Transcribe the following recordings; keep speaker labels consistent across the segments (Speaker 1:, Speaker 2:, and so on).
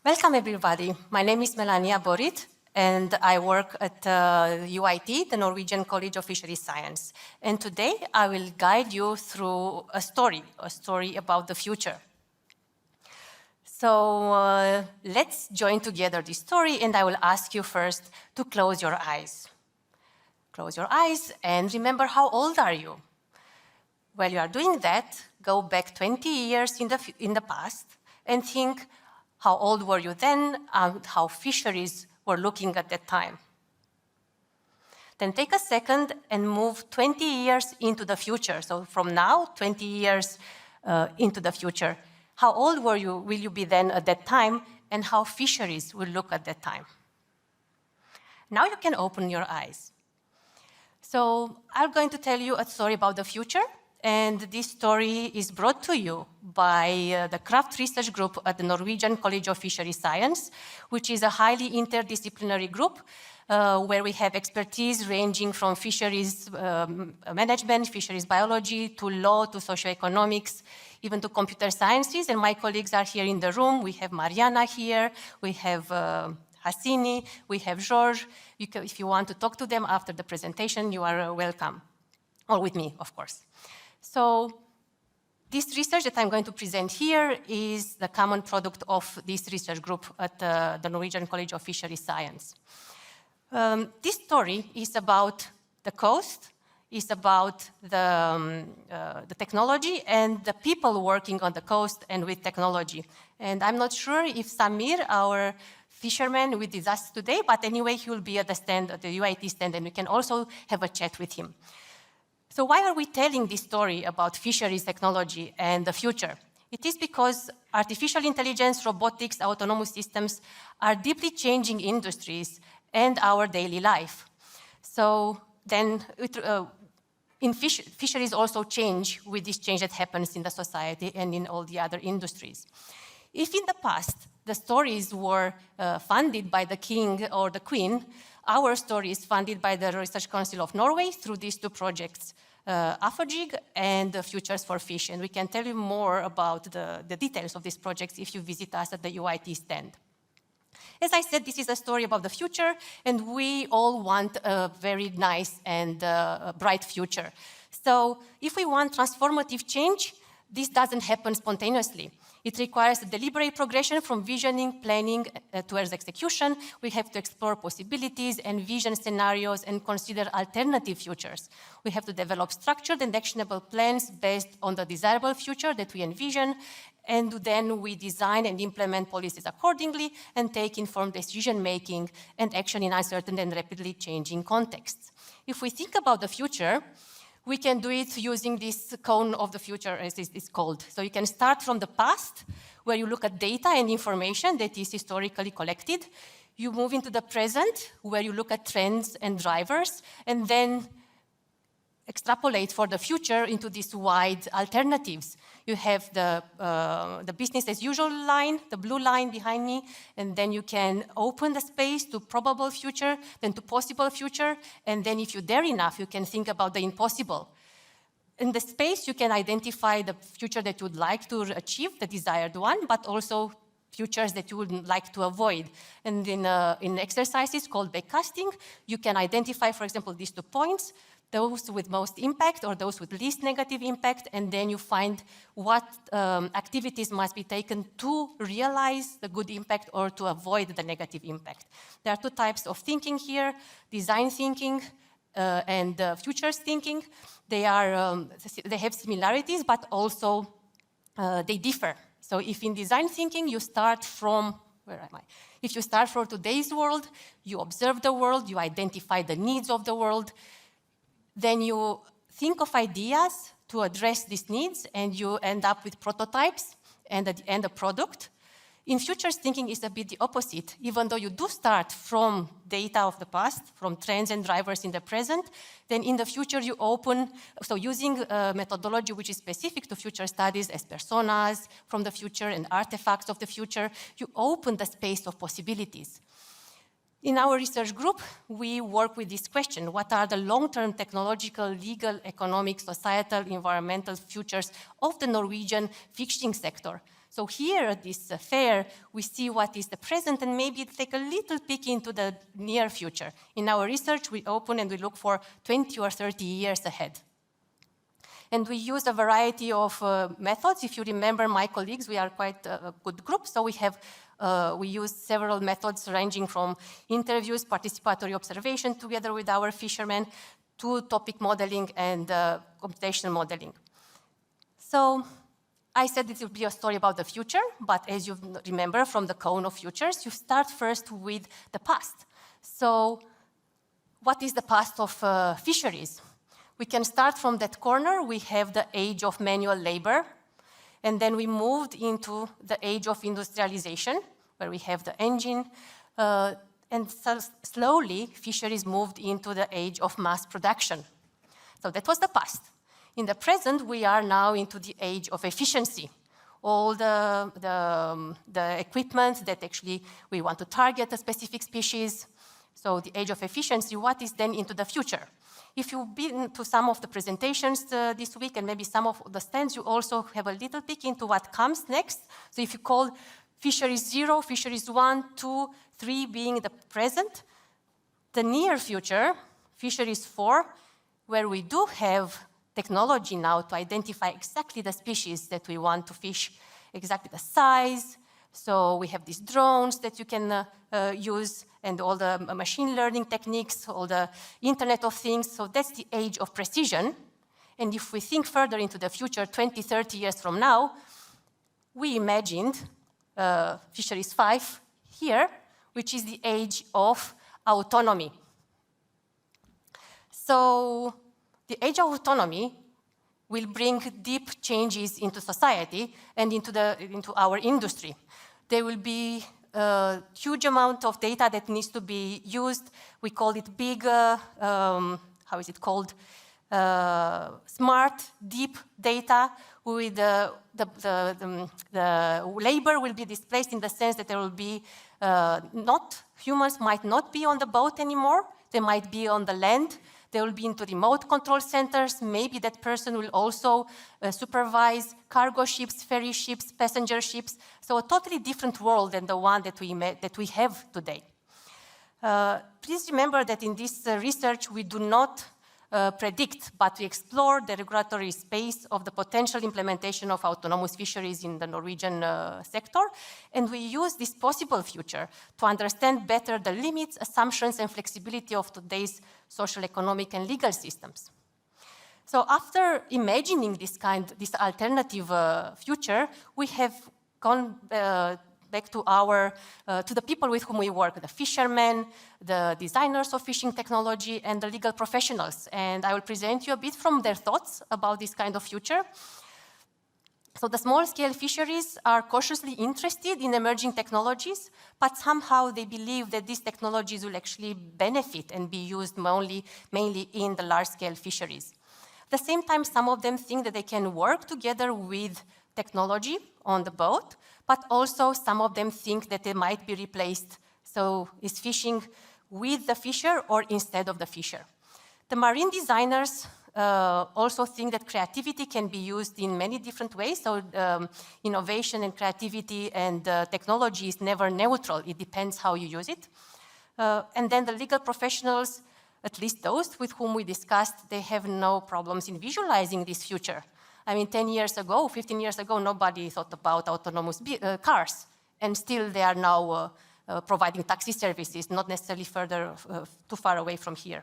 Speaker 1: Welcome, everybody. My name is Melania Borit, and I work at UiT, the Norwegian College of Fisheries Science. And today, I will guide you through a story about the future. So let's join together this story, and I will ask you first to close your eyes. Close your eyes and remember, how old are you? While you are doing that, go back 20 years in the past and think, how old were you then and how fisheries were looking at that time? Then take a second and move 20 years into the future. So from now, 20 years into the future. How old will you be then at that time, and how fisheries will look at that time? Now you can open your eyes. So I'm going to tell you a story about the future, and this story is brought to you by the Craft Research Group at the Norwegian College of Fisheries Science, which is a highly interdisciplinary group where we have expertise ranging from fisheries management, fisheries biology, to law, to socioeconomics, even to computer sciences. And my colleagues are here in the room. We have Mariana here, we have Hassini, we have George. If you want to talk to them after the presentation, you are welcome, or with me, of course. So this research that I'm going to present here is the common product of this research group at the Norwegian College of Fisheries Science. This story is about the coast, is about the technology and the people working on the coast and with technology. And I'm not sure if Samir, our fisherman, with us today, but anyway, he will be at the stand, at the UiT stand, and we can also have a chat with him. So why are we telling this story about fisheries technology and the future? It is because artificial intelligence, robotics, autonomous systems are deeply changing industries and our daily life. So then fisheries also change with this change that happens in the society and in all the other industries. If in the past the stories were funded by the king or the queen, our story is funded by the Research Council of Norway through these two projects, AFOGIG and Futures for Fish. And we can tell you more about the details of these projects if you visit us at the UiT stand. As I said, this is a story about the future, and we all want a very nice and bright future. So if we want transformative change, this doesn't happen spontaneously. It requires a deliberate progression from visioning, planning, towards execution. We have to explore possibilities, envision scenarios, and consider alternative futures. We have to develop structured and actionable plans based on the desirable future that we envision, and then we design and implement policies accordingly and take informed decision-making and action in uncertain and rapidly changing contexts. If we think about the future, we can do it using this cone of the future, as it's called. So you can start from the past, where you look at data and information that is historically collected. You move into the present, where you look at trends and drivers, and then extrapolate for the future into these wide alternatives. You have the business as usual line, the blue line behind me, and then you can open the space to probable future, then to possible future, and then if you dare enough, you can think about the impossible. In the space, you can identify the future that you would like to achieve, the desired one, but also futures that you would like to avoid. And in exercises called backcasting, you can identify, for example, these 2 points, those with most impact or those with least negative impact, and then you find what activities must be taken to realize the good impact or to avoid the negative impact. There are 2 types of thinking here, design thinking and futures thinking. They have similarities, but also they differ. So if in design thinking you start from, where am I? If you start from today's world, you observe the world, you identify the needs of the world, then you think of ideas to address these needs, and you end up with prototypes and at the end a product. In futures thinking is a bit the opposite. Even though you do start from data of the past, from trends and drivers in the present, then in the future you open, so using a methodology which is specific to future studies as personas from the future and artifacts of the future, you open the space of possibilities. In our research group, we work with this question: what are the long-term technological, legal, economic, societal, environmental futures of the Norwegian fishing sector? So here at this fair, we see what is the present and maybe take a little peek into the near future. In our research, we open and we look for 20 or 30 years ahead. And we use a variety of methods. If you remember my colleagues, we are quite a good group. So we use several methods ranging from interviews, participatory observation together with our fishermen, to topic modeling and computational modeling. So I said it would be a story about the future, but as you remember from the cone of futures, you start first with the past. So what is the past of fisheries? We can start from that corner. We have the age of manual labor, and then we moved into the age of industrialization, where we have the engine, and so slowly fisheries moved into the age of mass production. So that was the past. In the present, we are now into the age of efficiency. All the equipment that actually we want to target a specific species. So the age of efficiency, what is then into the future? If you've been to some of the presentations this week and maybe some of the stands, you also have a little peek into what comes next. So if you call fisheries 0, fisheries 1, 2, 3 being the present, the near future, fisheries 4, where we do have technology now to identify exactly the species that we want to fish, exactly the size. So we have these drones that you can use, and all the machine learning techniques, all the Internet of Things. So that's the age of precision. And if we think further into the future, 20, 30 years from now, we imagined fisheries 5 here, which is the age of autonomy. So the age of autonomy will bring deep changes into society and into our industry. There will be a huge amount of data that needs to be used. We call it big, how is it called? Smart, deep data. With the labor will be displaced in the sense that there will be humans might not be on the boat anymore. They might be on the land. They will be into remote control centers. Maybe that person will also supervise cargo ships, ferry ships, passenger ships. So a totally different world than the one that we have today. Please remember that in this research, we do not predict, but we explore the regulatory space of the potential implementation of autonomous fisheries in the Norwegian sector. And we use this possible future to understand better the limits, assumptions, and flexibility of today's social, economic, and legal systems. So after imagining this alternative future, we have gone back to the people with whom we work, the fishermen, the designers of fishing technology, and the legal professionals. And I will present you a bit from their thoughts about this kind of future. So the small-scale fisheries are cautiously interested in emerging technologies, but somehow they believe that these technologies will actually benefit and be used mainly in the large-scale fisheries. At the same time, some of them think that they can work together with technology on the boat, but also some of them think that they might be replaced. So is fishing with the fisher or instead of the fisher? The marine designers also think that creativity can be used in many different ways. So innovation and creativity and technology is never neutral. It depends how you use it. And then the legal professionals, at least those with whom we discussed, they have no problems in visualizing this future. I mean, 10 years ago, 15 years ago, nobody thought about autonomous cars. And still they are now providing taxi services, not necessarily too far away from here.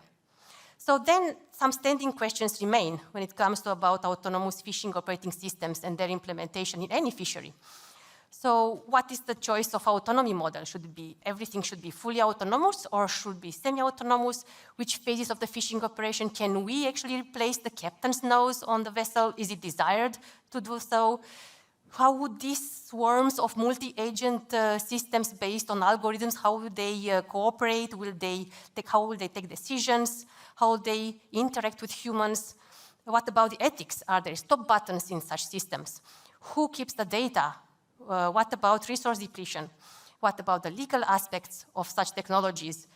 Speaker 1: So then some standing questions remain when it comes to about autonomous fishing operating systems and their implementation in any fishery. So what is the choice of autonomy model? Should it be everything should be fully autonomous or should be semi-autonomous? Which phases of the fishing operation can we actually replace the captain's nose on the vessel? Is it desired to do so? How would these swarms of multi-agent systems based on algorithms, how would they cooperate? How will they take decisions? How will they interact with humans? What about the ethics? Are there stop buttons in such systems? Who keeps the data? What about resource depletion? What about the legal aspects of such technologies?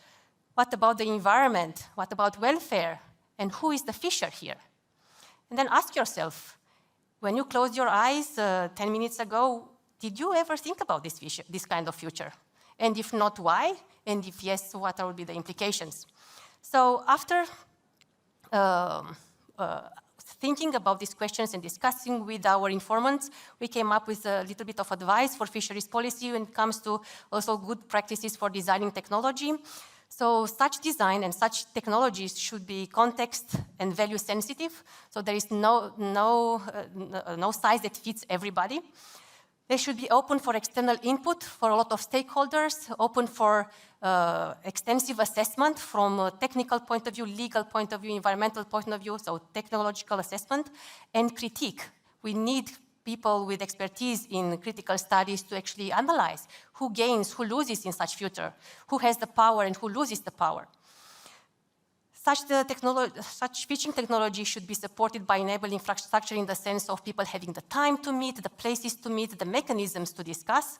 Speaker 1: What about the environment? What about welfare? And who is the fisher here? And then ask yourself, when you closed your eyes 10 minutes ago, did you ever think about this kind of future? And if not, why? And if yes, what will be the implications? So after thinking about these questions and discussing with our informants, we came up with a little bit of advice for fisheries policy when it comes to also good practices for designing technology. So such design and such technologies should be context and value sensitive. So there is no size that fits everybody. They should be open for external input for a lot of stakeholders, open for extensive assessment from a technical point of view, legal point of view, environmental point of view, so technological assessment, and critique. We need people with expertise in critical studies to actually analyze who gains, who loses in such future, who has the power and who loses the power. Such fishing technology should be supported by enabling infrastructure in the sense of people having the time to meet, the places to meet, the mechanisms to discuss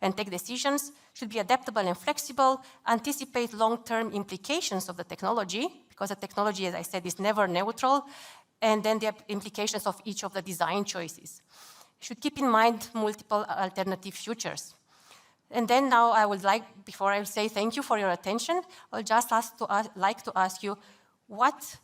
Speaker 1: and take decisions, should be adaptable and flexible, anticipate long-term implications of the technology, because the technology, as I said, is never neutral, and then the implications of each of the design choices. Should keep in mind multiple alternative futures. And then now I would like, before I say thank you for your attention, I'll just like to ask you, what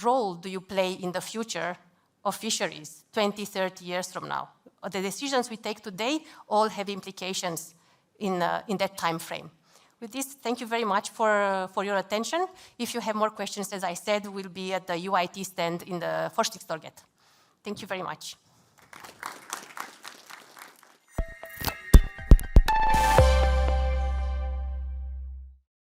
Speaker 1: role do you play in the future of fisheries 20, 30 years from now? The decisions we take today all have implications in that time frame. With this, thank you very much for your attention. If you have more questions, as I said, we'll be at the UiT stand in the Forskningstorget. Thank you very much.